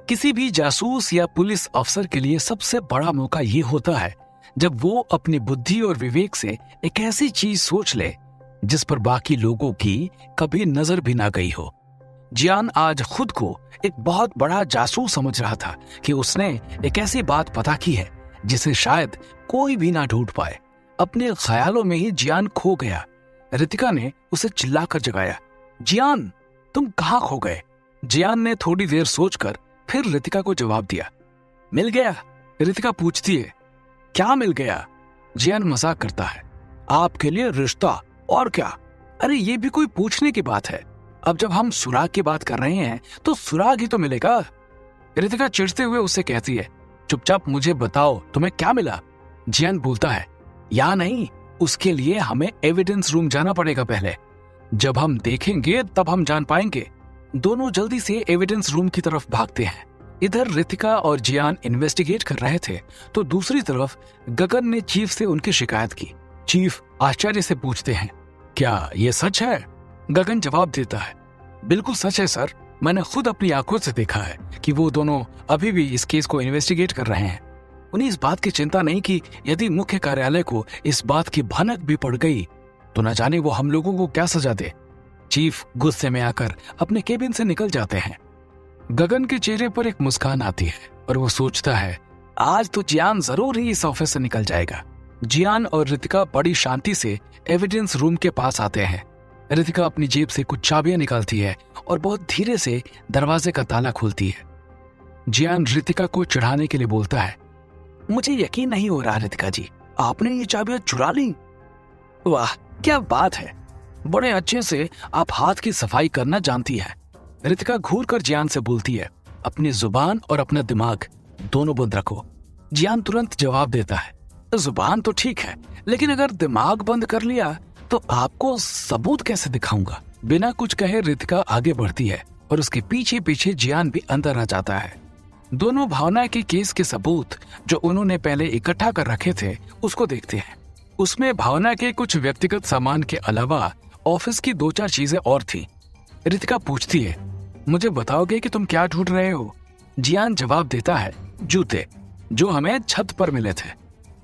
किसी भी जासूस या पुलिस अफसर के लिए सबसे बड़ा मौका ये होता है जब वो अपनी बुद्धि और विवेक से एक ऐसी चीज सोच ले जिस पर बाकी लोगों की कभी नजर भी ना गई हो। जियान आज खुद को एक बहुत बड़ा जासूस समझ रहा था कि उसने एक ऐसी बात पता की है जिसे शायद कोई भी ना ढूंढ पाए। अपने ख्यालों में ही जियान खो गया। रितिका ने उसे चिल्लाकर जगाया, जियान, तुम कहाँ खो गए? जियान ने थोड़ी देर सोचकर फिर रितिका को जवाब दिया, मिल गया। रितिका पूछती है, क्या मिल गया? जियान मजाक करता है, आपके लिए रिश्ता, और क्या? अरे ये भी कोई पूछने की बात है? अब जब हम सुराग की बात कर रहे हैं तो सुराग ही तो मिलेगा। रितिका चिढ़ते हुए उससे कहती है, चुपचाप मुझे बताओ तुम्हें क्या मिला? जियान बोलता है, या नहीं, उसके लिए हमें एविडेंस रूम जाना पड़ेगा पहले। जब हम देखेंगे तब हम जान पाएंगे। दोनों जल्दी से एविडेंस रूम की तरफ भागते हैं। इधर रितिका और जियान इन्वेस्टिगेट कर रहे थे तो दूसरी तरफ गगन ने चीफ से उनकी शिकायत की। चीफ आश्चर्य से पूछते हैं, क्या ये सच है? गगन जवाब देता है, बिल्कुल सच है सर। मैंने खुद अपनी आंखों से देखा है कि वो दोनों अभी भी इस केस को इन्वेस्टिगेट कर रहे हैं। उन्हें इस बात की चिंता नहीं कि यदि मुख्य कार्यालय को इस बात की भनक भी पड़ गई तो न जाने वो हम लोगों को क्या सजा दे। चीफ गुस्से में आकर अपने केबिन से निकल जाते हैं। गगन के चेहरे पर एक मुस्कान आती है और वो सोचता है, आज तो जियान जरूर ही इस ऑफिस से निकल जाएगा। जियान और रितिका बड़ी शांति से एविडेंस रूम के पास आते हैं। रितिका अपनी जेब से कुछ चाबियां निकालती है और बहुत धीरे से दरवाजे का ताला खोलती है। जियान रितिका को चढ़ाने के लिए बोलता है, मुझे यकीन नहीं हो रहा रितिका जी, आपने ये चाबियां चुरा ली? वाह, क्या बात है, बड़े अच्छे से आप हाथ की सफाई करना जानती है। रितिका घूर कर जियान से बोलती है, अपनी जुबान और अपना दिमाग दोनों बंद रखो। जियान तुरंत जवाब देता है, जुबान तो ठीक है, लेकिन अगर दिमाग बंद कर लिया तो आपको सबूत कैसे दिखाऊंगा? बिना कुछ कहे रितिका आगे बढ़ती है और उसके पीछे पीछे जियान भी अंदर आ जाता है। दोनों भावना के केस के सबूत जो उन्होंने पहले इकट्ठा कर रखे थे उसको देखते हैं। उसमें भावना के कुछ व्यक्तिगत सामान के अलावा ऑफिस की 2-4 चीजें और थी। रितिका पूछती है, मुझे बताओगे कि तुम क्या ढूंढ रहे हो? जियान जवाब देता है, जूते, जो हमें छत पर मिले थे।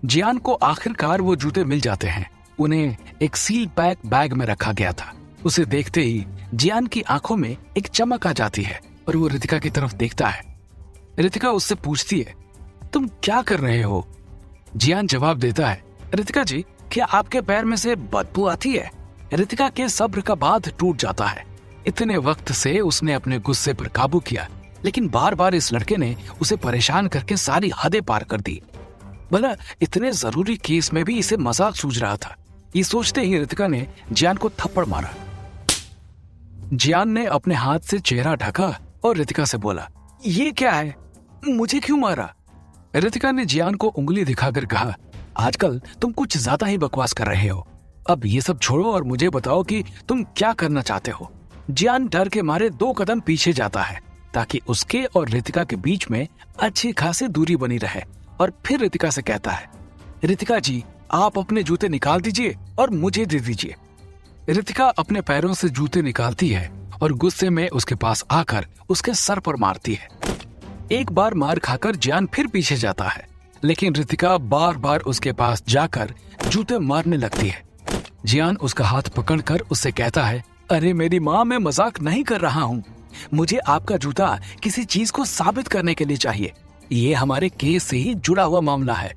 जियान को आखिरकार वो जूते मिल जाते हैं। उन्हें एक सील पैक बैग में रखा गया था। उसे देखते ही जियान की आंखों में एक चमक आ जाती है और वो रितिका की तरफ देखता है। रितिका उससे पूछती है, तुम क्या कर रहे हो? जियान जवाब देता है, रितिका जी, क्या आपके पैर में से बदबू आती है? रितिका के सब्र का बांध टूट जाता है। इतने वक्त से उसने अपने गुस्से पर काबू किया, लेकिन बार बार इस लड़के ने उसे परेशान करके सारी हदें पार कर दी। भला इतने जरूरी केस में भी इसे मजाक सूझ रहा था। ये सोचते ही रितिका ने जियान को थप्पड़ मारा। जियान ने अपने हाथ से चेहरा ढका और रितिका से बोला, ये क्या है? मुझे क्यों मारा? रितिका ने जियान को उंगली दिखाकर कहा, आजकल तुम कुछ ज्यादा ही बकवास कर रहे हो। अब ये सब छोड़ो और मुझे बताओ कि तुम क्या करना चाहते हो। जियान डर के मारे 2 कदम पीछे जाता है ताकि उसके और रितिका के बीच में अच्छी खासी दूरी बनी रहे और फिर रितिका से कहता है, रितिका जी, आप अपने जूते निकाल दीजिए और मुझे दे दीजिए। रितिका अपने पैरों से जूते निकालती है और गुस्से में उसके पास आकर उसके सर पर मारती है। एक बार मार खाकर जियान फिर पीछे जाता है, लेकिन रितिका बार बार उसके पास जाकर जूते मारने लगती है। जियान उसका हाथ पकड़कर उससे कहता है, अरे मेरी माँ, मैं मजाक नहीं कर रहा हूँ। मुझे आपका जूता किसी चीज को साबित करने के लिए चाहिए। ये हमारे केस से ही जुड़ा हुआ मामला है।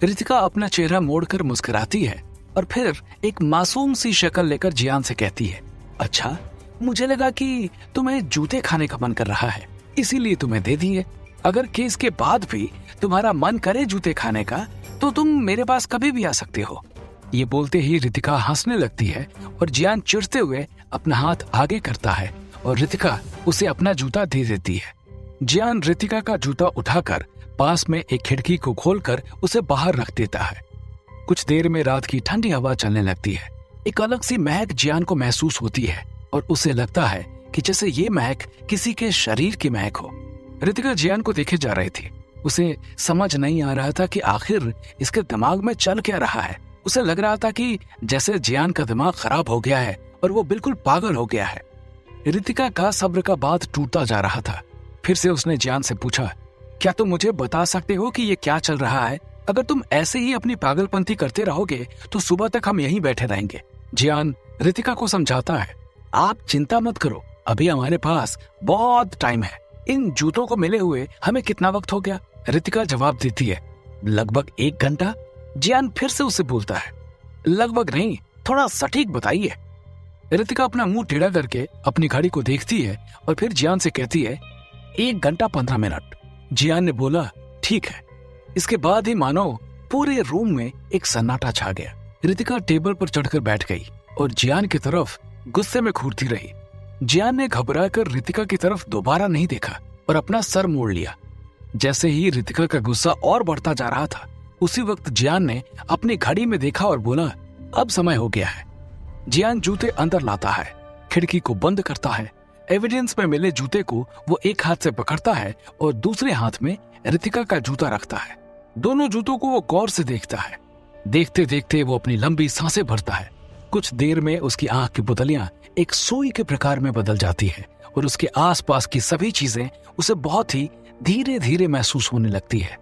रितिका अपना चेहरा मोड़कर मुस्कुराती है और फिर एक मासूम सी शक्ल लेकर जियान से कहती है, अच्छा, मुझे लगा कि तुम्हें जूते खाने का मन कर रहा है, इसीलिए तुम्हें दे दिए। अगर केस के बाद भी तुम्हारा मन करे जूते खाने का तो तुम मेरे पास कभी भी आ सकते हो। ये बोलते ही रितिका हंसने लगती है और जियान चिढ़ते हुए अपना हाथ आगे करता है और रितिका उसे अपना जूता दे देती है। जियान रितिका का जूता उठाकर पास में एक खिड़की को खोलकर उसे बाहर रख देता है। कुछ देर में रात की ठंडी हवा चलने लगती है। एक अलग सी महक जियान को महसूस होती है और उसे लगता है कि जैसे ये महक किसी के शरीर की महक हो। रितिका जियान को देखे जा रही थी। उसे समझ नहीं आ रहा था कि आखिर इसके दिमाग में चल क्या रहा है। उसे लग रहा था कि जैसे जियान का दिमाग खराब हो गया है और वो बिल्कुल पागल हो गया है। रितिका का सब्र का बांध टूटता जा रहा था। फिर से उसने जियान से पूछा, क्या तुम मुझे बता सकते हो कि ये क्या चल रहा है? अगर तुम ऐसे ही अपनी पागलपंती करते रहोगे तो सुबह तक हम यहीं बैठे रहेंगे। जियान रितिका को समझाता है, आप चिंता मत करो, अभी हमारे पास बहुत टाइम है। इन जूतों को मिले हुए हमें कितना वक्त हो गया? रितिका जवाब देती है, लगभग 1 घंटा। जियान फिर से उससे बोलता है, लगभग नहीं, थोड़ा सटीक बताइए। रितिका अपना मुंह टेढ़ा करके अपनी घड़ी को देखती है और फिर जियान से कहती है, 1 घंटा 15 मिनट। जियान ने बोला, ठीक है। इसके बाद ही मानो पूरे रूम में एक सन्नाटा छा गया। रितिका टेबल पर चढ़कर बैठ गई और जियान की तरफ गुस्से में घूरती रही। जियान ने घबराकर रितिका की तरफ दोबारा नहीं देखा और अपना सर मोड़ लिया। जैसे ही रितिका का गुस्सा और बढ़ता जा रहा था, उसी वक्त जियान ने अपनी घड़ी में देखा और बोला, अब समय हो गया है। जियान जूते अंदर लाता है, खिड़की को बंद करता है। एविडेंस में मिले जूते को वो एक हाथ से पकड़ता है और दूसरे हाथ में रितिका का जूता रखता है। दोनों जूतों को वो गौर से देखता है। देखते देखते वो अपनी लंबी सांसें भरता है। कुछ देर में उसकी आंख की पुतलियां एक सुई के प्रकार में बदल जाती है और उसके आसपास की सभी चीजें उसे बहुत ही धीरे धीरे महसूस होने लगती है।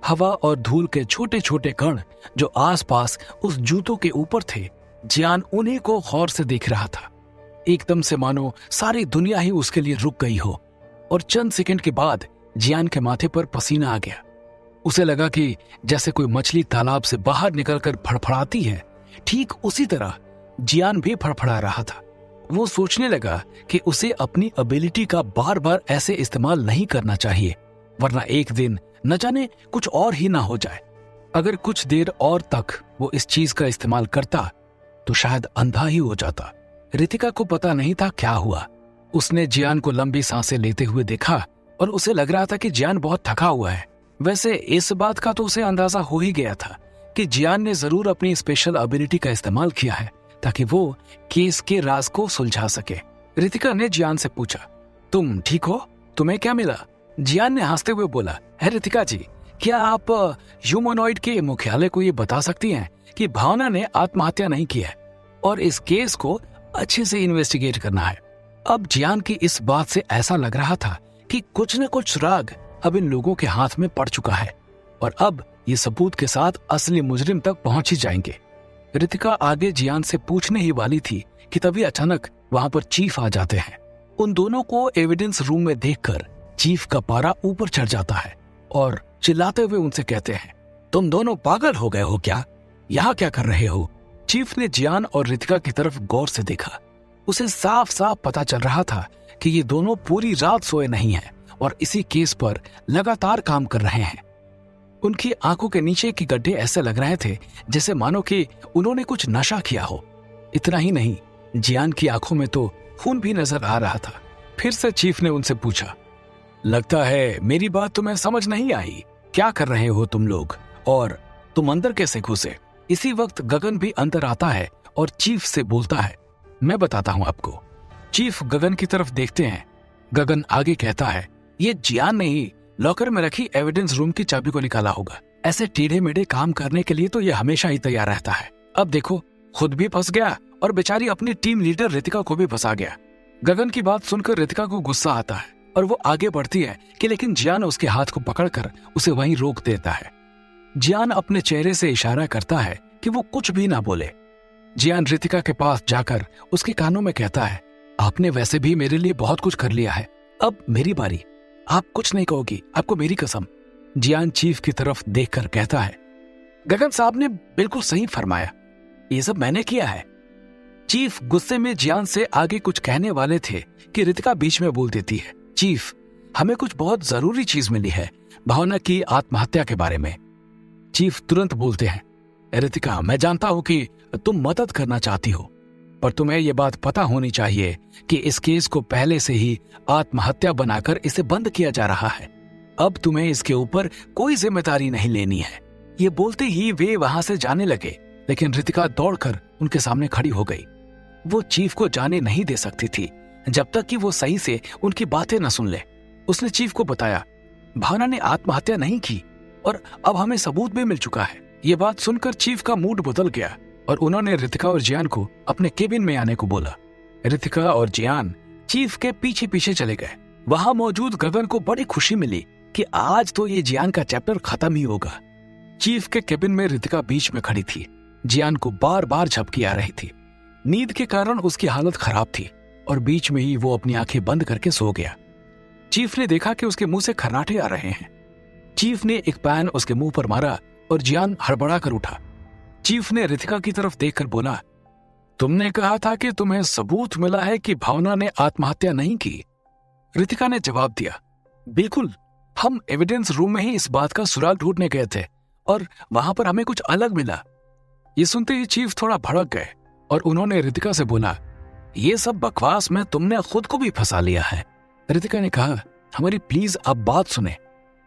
हवा और धूल के छोटे छोटे कण जो आसपास उस जूतों के ऊपर थे, जियान उन्हीं को गौर से देख रहा था। एकदम से मानो सारी दुनिया ही उसके लिए रुक गई हो और चंद सेकंड के बाद जियान के माथे पर पसीना आ गया। उसे लगा कि जैसे कोई मछली तालाब से बाहर निकलकर फड़फड़ाती है, ठीक उसी तरह जियान भी फड़फड़ा रहा था। वो सोचने लगा कि उसे अपनी एबिलिटी का बार बार ऐसे इस्तेमाल नहीं करना चाहिए, वरना एक दिन न जाने कुछ और ही ना हो जाए। अगर कुछ देर और तक वो इस चीज का इस्तेमाल करता तो शायद अंधा ही हो जाता। रितिका को पता नहीं था क्या हुआ। उसने जियान को लंबी सांसें लेते हुए देखा और उसे लग रहा था कि जियान बहुत थका हुआ है। वैसे इस बात का तो उसे अंदाजा हो ही गया था कि जियान ने जरूर अपनी स्पेशल एबिलिटी का इस्तेमाल किया है ताकि वो केस के राज को सुलझा सके। रितिका ने जियान से पूछा, तुम ठीक हो? तुम्हें क्या मिला? जियान ने हंसते हुए बोला, है रितिका जी, क्या आप ह्यूमनॉइड के मुख्यालय को ये बता सकती हैं कि भावना ने आत्महत्या नहीं की है और इस केस को अच्छे से इन्वेस्टिगेट करना है। अब जियान की इस बात से ऐसा लग रहा था कि कुछ न कुछ राग अब इन लोगों के हाथ में पड़ चुका है और अब ये सबूत के साथ असली मुजरिम तक पहुंच ही जाएंगे। रितिका आगे जियान से पूछने ही वाली थी कि तभी अचानक वहां पर चीफ आ जाते हैं। उन दोनों को एविडेंस रूम में देखकर चीफ का पारा ऊपर चढ़ जाता है और चिल्लाते हुए उनसे कहते हैं, तुम दोनों पागल हो गए हो क्या? यहाँ क्या कर रहे हो? चीफ ने जियान और रितिका की तरफ गौर से देखा। उसे साफ साफ पता चल रहा था कि ये दोनों पूरी रात सोए नहीं हैं और इसी केस पर लगातार काम कर रहे हैं। उनकी आंखों के नीचे के गड्ढे ऐसे लग रहे थे जैसे मानो कि उन्होंने कुछ नशा किया हो। इतना ही नहीं, जियान की आंखों में तो खून भी नजर आ रहा था। फिर से चीफ ने उनसे पूछा, लगता है मेरी बात तुम्हें समझ नहीं आई। क्या कर रहे हो तुम लोग और तुम अंदर कैसे घुसे? इसी वक्त गगन भी अंदर आता है और चीफ से बोलता है, मैं बताता हूं आपको। चीफ गगन की तरफ देखते हैं। गगन आगे कहता है, ये जियान ने ही लॉकर में रखी एविडेंस रूम की चाबी को निकाला होगा। ऐसे टेढ़े मेढ़े काम करने के लिए तो ये हमेशा ही तैयार रहता है। अब देखो, खुद भी फंस गया और बेचारी अपनी टीम लीडर रितिका को भी फंसा गया। गगन की बात सुनकर रितिका को गुस्सा आता है और वो आगे बढ़ती है कि लेकिन जियान उसके हाथ को पकड़कर उसे वहीं रोक देता है। जियान अपने चेहरे से इशारा करता है कि वो कुछ भी ना बोले। जियान रितिका के पास जाकर उसके कानों में कहता है, आपने वैसे भी मेरे लिए बहुत कुछ कर लिया है, अब मेरी बारी। आप कुछ नहीं कहोगी, आपको मेरी कसम। जियान चीफ की तरफ देखकर कहता है, गगन साहब ने बिल्कुल सही फरमाया, ये सब मैंने किया है। चीफ गुस्से में जियान से आगे कुछ कहने वाले थे कि रितिका बीच में बोल देती है, चीफ, हमें कुछ बहुत जरूरी चीज मिली है भावना की आत्महत्या के बारे में। चीफ तुरंत बोलते हैं, रितिका, मैं जानता हूं कि तुम मदद करना चाहती हो, पर तुम्हें यह बात पता होनी चाहिए कि इस केस को पहले से ही आत्महत्या बनाकर इसे बंद किया जा रहा है। अब तुम्हें इसके ऊपर कोई जिम्मेदारी नहीं लेनी है। ये बोलते ही वे वहां से जाने लगे, लेकिन रितिका दौड़कर उनके सामने खड़ी हो गई। वो चीफ को जाने नहीं दे सकती थी जब तक कि वो सही से उनकी बातें न सुन ले। उसने चीफ को बताया, भावना ने आत्महत्या नहीं की और अब हमें सबूत भी मिल चुका है। ये बात सुनकर चीफ का मूड बदल गया और उन्होंने रितिका और जियान को अपने केबिन में आने को बोला। रितिका और जियान चीफ के पीछे पीछे चले गए। वहां मौजूद गगन को बड़ी खुशी मिली कि आज तो ये जियान का चैप्टर खत्म ही होगा। चीफ के केबिन में रितिका बीच में खड़ी थी। जियान को बार बार झपकी आ रही थी। नींद के कारण उसकी हालत खराब थी और बीच में ही वो अपनी आंखें बंद करके सो गया। चीफ ने देखा कि उसके मुंह से खर्राटे आ रहे हैं। चीफ ने एक पैन उसके मुंह पर मारा और जियान हड़बड़ा कर उठा। चीफ ने रितिका की तरफ देखकर बोला, तुमने कहा था कि तुम्हें सबूत मिला है कि भावना ने आत्महत्या नहीं की। रितिका ने जवाब दिया, बिल्कुल, हम एविडेंस रूम में ही इस बात का सुराग ढूंढने गए थे और वहां पर हमें कुछ अलग मिला। ये सुनते ही चीफ थोड़ा भड़क गए और उन्होंने रितिका से बोला, ये सब बकवास में तुमने खुद को भी फंसा लिया है। रितिका ने कहा, हमारी प्लीज अब बात सुने।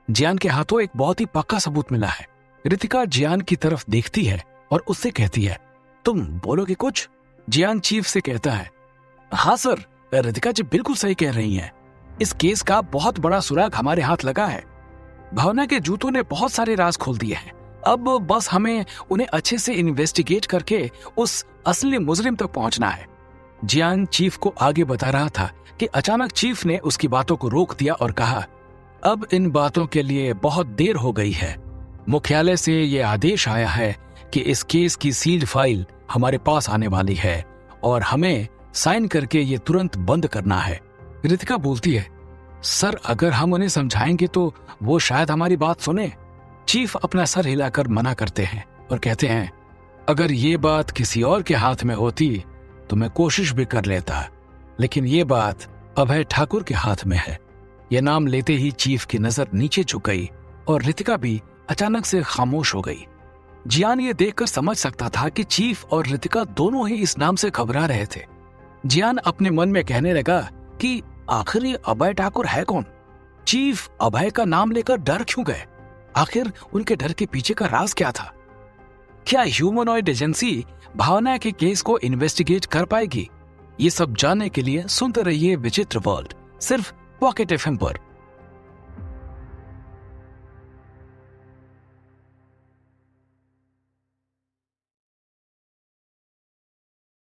जियान के हाथों एक बहुत ही पक्का सबूत मिला है। रितिका जियान की तरफ देखती है और उससे कहती है, तुम बोलोगे कुछ? जियान चीफ से कहता है, हाँ सर, रितिका जी बिल्कुल सही कह रही हैं। इस केस का बहुत बड़ा सुराग हमारे हाथ लगा है। भावना के जूतों ने बहुत सारे राज खोल दिए हैं। अब बस हमें उन्हें अच्छे से इन्वेस्टिगेट करके उस असली मुजरिम तक पहुंचना है। जियान चीफ को आगे बता रहा था कि अचानक चीफ ने उसकी बातों को रोक दिया और कहा, अब इन बातों के लिए बहुत देर हो गई है। मुख्यालय से यह आदेश आया है कि इस केस की सील्ड फाइल हमारे पास आने वाली है और हमें साइन करके ये तुरंत बंद करना है। रितिका बोलती है, सर अगर हम उन्हें समझाएंगे तो वो शायद हमारी बात सुने। चीफ अपना सर हिलाकर मना करते हैं और कहते हैं, अगर ये बात किसी और के हाथ में होती तो मैं कोशिश भी कर लेता, लेकिन ये बात अभय ठाकुर के हाथ में है। यह नाम लेते ही चीफ की नजर नीचे झुक गई और रितिका भी अचानक से खामोश हो गई। जियान ये देखकर समझ सकता था कि चीफ और रितिका दोनों ही इस नाम से घबरा रहे थे। जियान अपने मन में कहने लगा कि आखिर ये अभय ठाकुर है कौन? चीफ अभय का नाम लेकर डर क्यों गए? आखिर उनके डर के पीछे का राज क्या था? क्या ह्यूमनॉइड एजेंसी भावना के केस को इन्वेस्टिगेट कर पाएगी? ये सब जानने के लिए सुनते रहिए विचित्र वर्ल्ड, सिर्फ पॉकेट एफएम पर।